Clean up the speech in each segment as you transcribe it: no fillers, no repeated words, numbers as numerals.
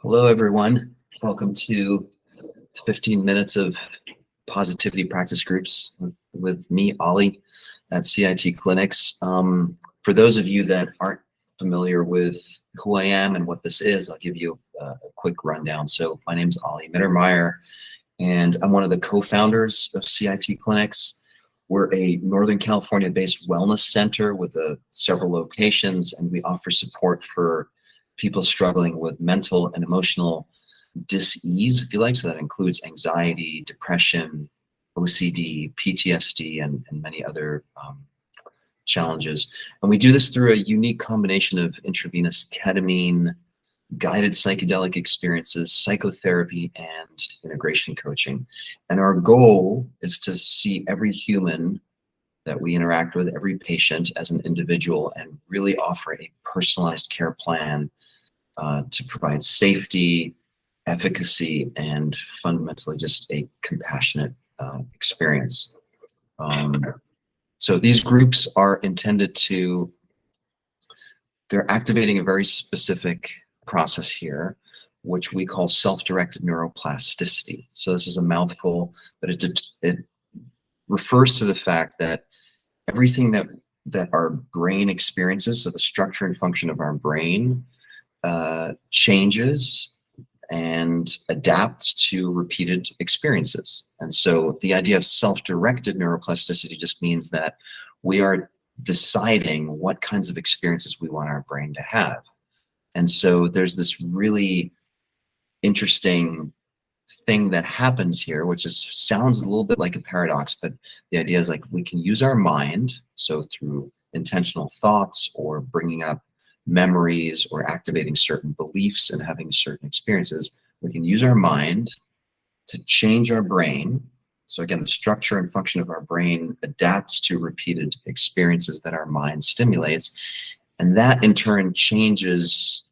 Hello, everyone. Welcome to 15 minutes of positivity practice groups with me, Oli, at CIT Clinics. For those of you that aren't familiar with who I am and what this is, I'll give you a quick rundown. So my name is Oli Mittermaier, and I'm one of the co-founders of CIT Clinics. We're a Northern California-based wellness center with several locations, and we offer support for people struggling with mental and emotional dis-ease, if you like. So that includes anxiety, depression, OCD, PTSD, and many other challenges. And we do this through a unique combination of intravenous ketamine, guided psychedelic experiences, psychotherapy, and integration coaching. And our goal is to see every human that we interact with, every patient, as an individual, and really offer a personalized care plan to provide safety, efficacy, and fundamentally just a compassionate experience. So these groups are intended to, they're activating a very specific process here, which we call self-directed neuroplasticity. So this is a mouthful, but it refers to the fact that everything that our brain experiences, so the structure and function of our brain, changes and adapts to repeated experiences. And so the idea of self-directed neuroplasticity just means that we are deciding what kinds of experiences we want our brain to have. And so there's this really interesting thing that happens here, which sounds a little bit like a paradox, but the idea is like we can use our mind, so through intentional thoughts or bringing up memories or activating certain beliefs and having certain experiences, we can use our mind to change our brain. So again, the structure and function of our brain adapts to repeated experiences that our mind stimulates. And that in turn changes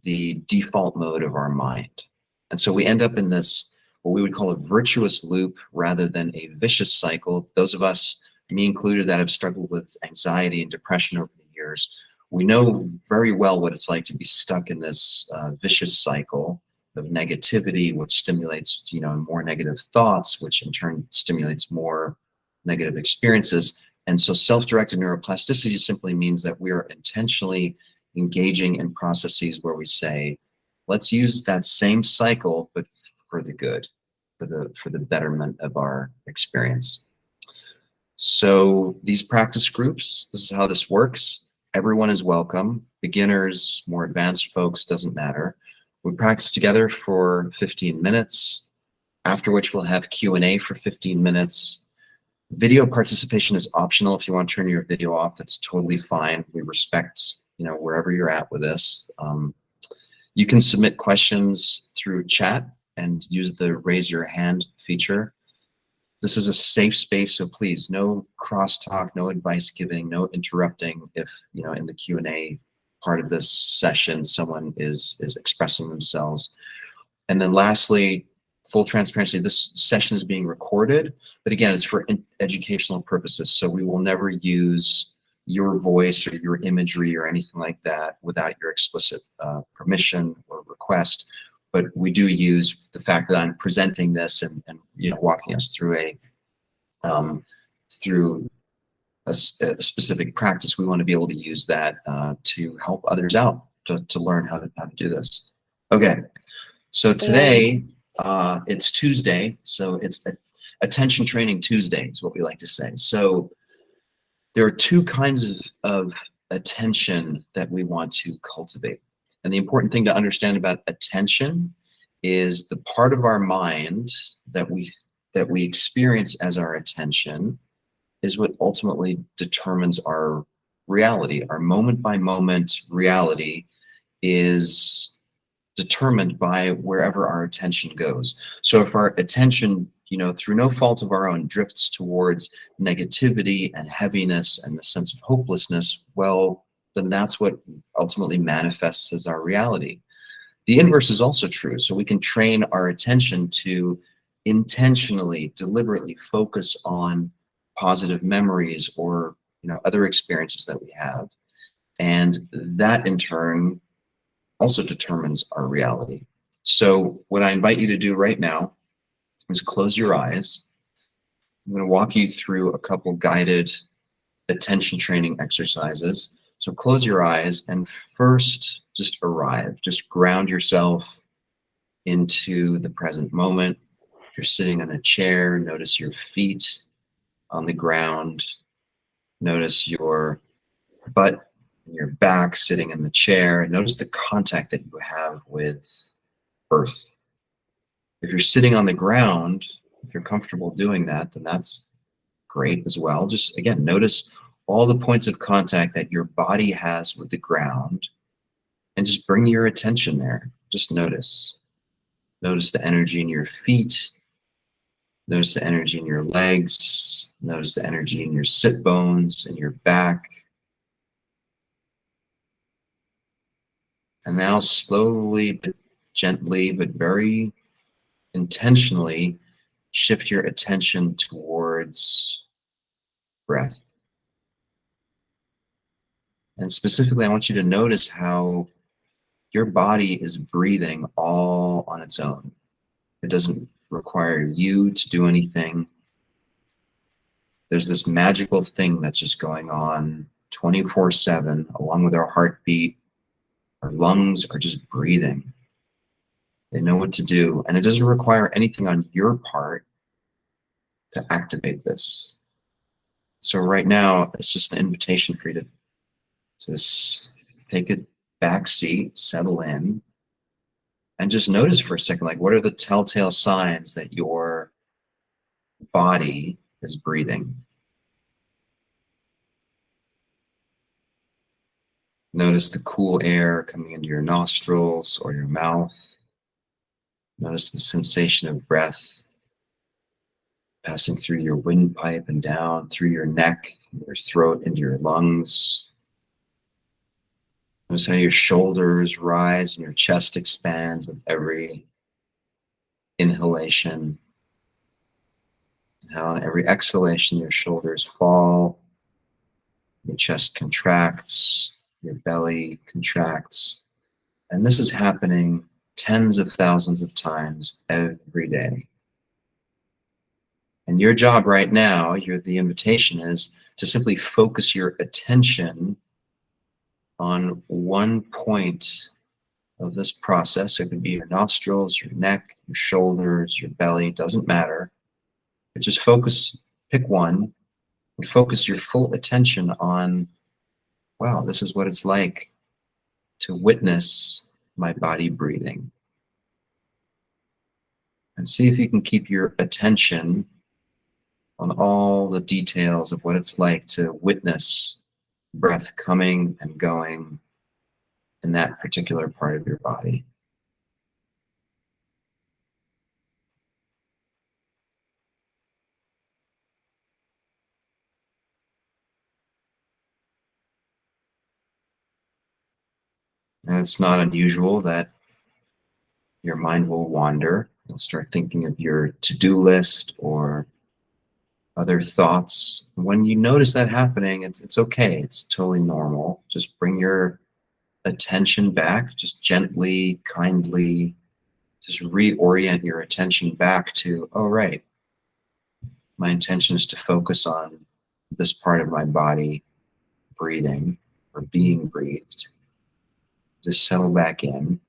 the default mode of our mind. And so we end up in this, what we would call a virtuous loop rather than a vicious cycle. Those of us, me included, that have struggled with anxiety and depression over the years, we know very well what it's like to be stuck in this vicious cycle of negativity, which stimulates, more negative thoughts, which in turn stimulates more negative experiences. And so self-directed neuroplasticity simply means that we are intentionally engaging in processes where we say, let's use that same cycle, but for the good, for the betterment of our experience. So these practice groups, this is how this works. Everyone is welcome, beginners, more advanced folks, doesn't matter. We practice together for 15 minutes, after which we'll have Q&A for 15 minutes. Video participation is optional. If you want to turn your video off, that's totally fine. We respect, wherever you're at with this. You can submit questions through chat and use the raise your hand feature. This is a safe space, so please, no crosstalk, no advice giving, no interrupting if, in the Q&A part of this session, someone is expressing themselves. And then lastly, full transparency, this session is being recorded, but again, it's for educational purposes. So we will never use your voice or your imagery or anything like that without your explicit permission or request. But we do use the fact that I'm presenting this and walking us through a specific practice. We want to be able to use that to help others out to learn how to do this. Okay, so today it's Tuesday, so it's Attention Training Tuesday is what we like to say. So there are two kinds of attention that we want to cultivate. And the important thing to understand about attention is the part of our mind that we experience as our attention is what ultimately determines our reality. Our moment by moment reality is determined by wherever our attention goes. So if our attention, through no fault of our own, drifts towards negativity and heaviness and the sense of hopelessness, well, then that's what ultimately manifests as our reality. The inverse is also true. So we can train our attention to intentionally, deliberately focus on positive memories or other experiences that we have. And that in turn also determines our reality. So what I invite you to do right now is close your eyes. I'm going to walk you through a couple guided attention training exercises. So close your eyes and first just arrive. Just ground yourself into the present moment. If you're sitting on a chair, notice your feet on the ground. Notice your butt and your back sitting in the chair. Notice the contact that you have with earth. If you're sitting on the ground, if you're comfortable doing that, then that's great as well. Just again, notice all the points of contact that your body has with the ground and just bring your attention there. Just notice. Notice the energy in your feet. Notice the energy in your legs. Notice the energy in your sit bones and your back. And now slowly but gently, but very intentionally, shift your attention towards breath. And specifically, I want you to notice how your body is breathing all on its own. It doesn't require you to do anything. There's this magical thing that's just going on 24/7, along with our heartbeat. Our lungs are just breathing. They know what to do, and it doesn't require anything on your part to activate this. So right now, it's just an invitation for you to just take a back seat, settle in, and just notice for a second, like, what are the telltale signs that your body is breathing? Notice the cool air coming into your nostrils or your mouth. Notice the sensation of breath passing through your windpipe and down through your neck, your throat, into your lungs. Notice how your shoulders rise and your chest expands with every inhalation. And how on every exhalation, your shoulders fall, your chest contracts, your belly contracts. And this is happening tens of thousands of times every day. And your job right now, the invitation is to simply focus your attention on one point of this process. It could be your nostrils, your neck, your shoulders, your belly, doesn't matter. But just focus, pick one, and focus your full attention on, wow, this is what it's like to witness my body breathing. And see if you can keep your attention on all the details of what it's like to witness breath coming and going in that particular part of your body. And it's not unusual that your mind will wander. You'll start thinking of your to-do list or other thoughts. When you notice that happening, it's okay. It's totally normal. Just bring your attention back, just gently, kindly, just reorient your attention back to, oh, right, my intention is to focus on this part of my body breathing or being breathed. Just settle back in.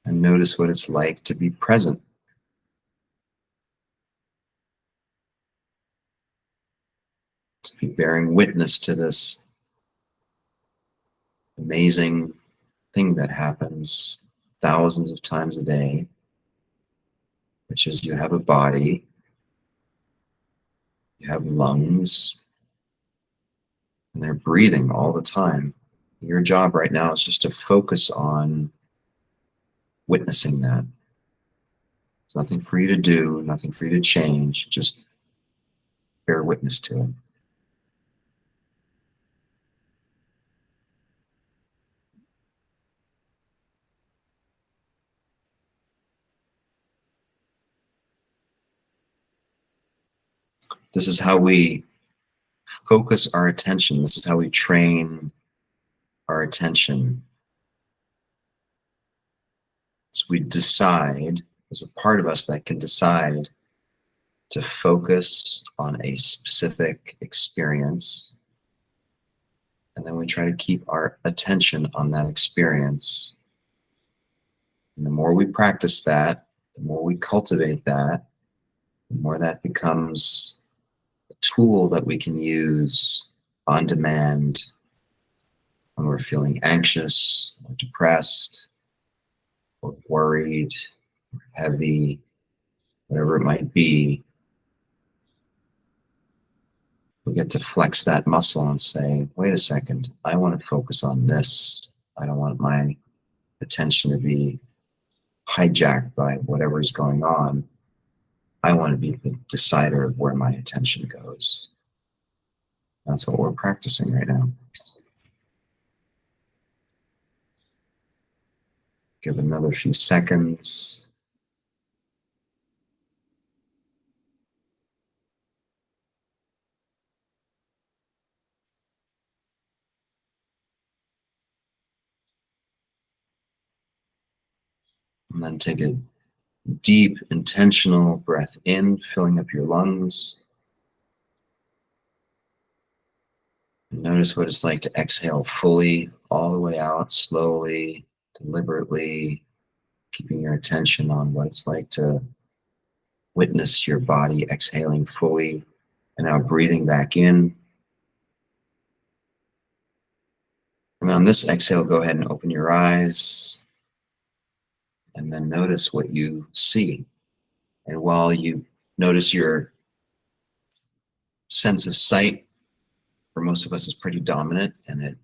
And notice what it's like to be present. To be bearing witness to this amazing thing that happens thousands of times a day, which is you have a body, you have lungs, and they're breathing all the time. Your job right now is just to focus on witnessing that. There's nothing for you to do, nothing for you to change, just bear witness to it. This is how we focus our attention. This is how we train our attention. So we decide, there's a part of us that can decide to focus on a specific experience. And then we try to keep our attention on that experience. And the more we practice that, the more we cultivate that, the more that becomes a tool that we can use on demand when we're feeling anxious or depressed or worried or heavy, whatever it might be. We get to flex that muscle and say, wait a second, I want to focus on this. I don't want my attention to be hijacked by whatever is going on. I want to be the decider of where my attention goes. That's what we're practicing right now. Give another few seconds. And then take a deep, intentional breath in, filling up your lungs. And notice what it's like to exhale fully, all the way out, slowly, deliberately, keeping your attention on what it's like to witness your body exhaling fully, and now breathing back in. And on this exhale, go ahead and open your eyes. And then notice what you see. And while you notice your sense of sight, for most of us, is pretty dominant, and it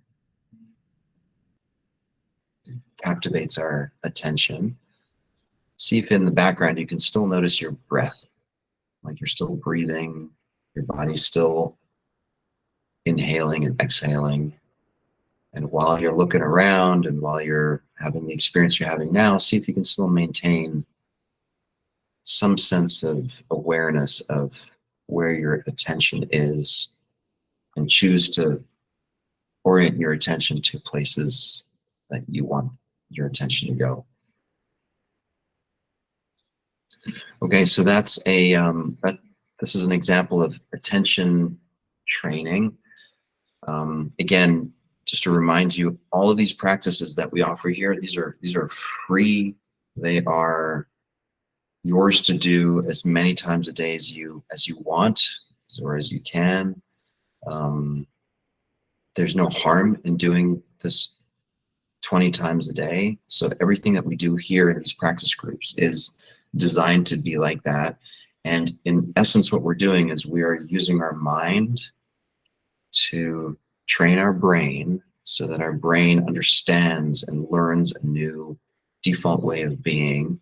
captivates our attention. See if in the background you can still notice your breath, like you're still breathing, your body's still inhaling and exhaling. And while you're looking around and while you're having the experience you're having now, see if you can still maintain some sense of awareness of where your attention is, and choose to orient your attention to places that you want your attention to go. Okay, so that's this is an example of attention training. Again, just to remind you, all of these practices that we offer here, these are free. They are yours to do as many times a day as you want or as you can. There's no harm in doing this 20 times a day. So everything that we do here in these practice groups is designed to be like that. And in essence, what we're doing is we are using our mind to train our brain so that our brain understands and learns a new default way of being.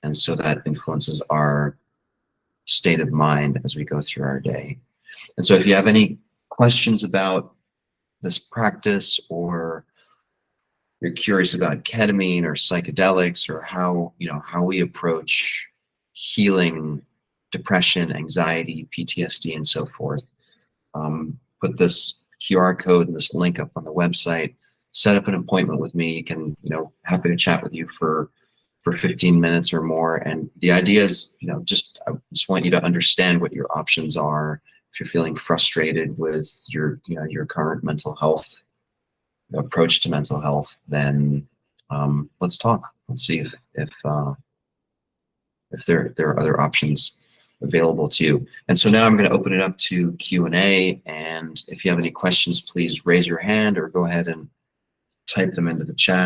And so that influences our state of mind as we go through our day. And so if you have any questions about this practice, or you're curious about ketamine or psychedelics, or how we approach healing depression, anxiety, PTSD, and so forth, put this QR code and this link up on the website. Set up an appointment with me. You can, happy to chat with you for 15 minutes or more. And the idea is, I just want you to understand what your options are. If you're feeling frustrated with your current mental health approach to mental health, then let's talk. Let's see if there are other options available to you. And so now I'm going to open it up to Q&A. And if you have any questions, please raise your hand or go ahead and type them into the chat.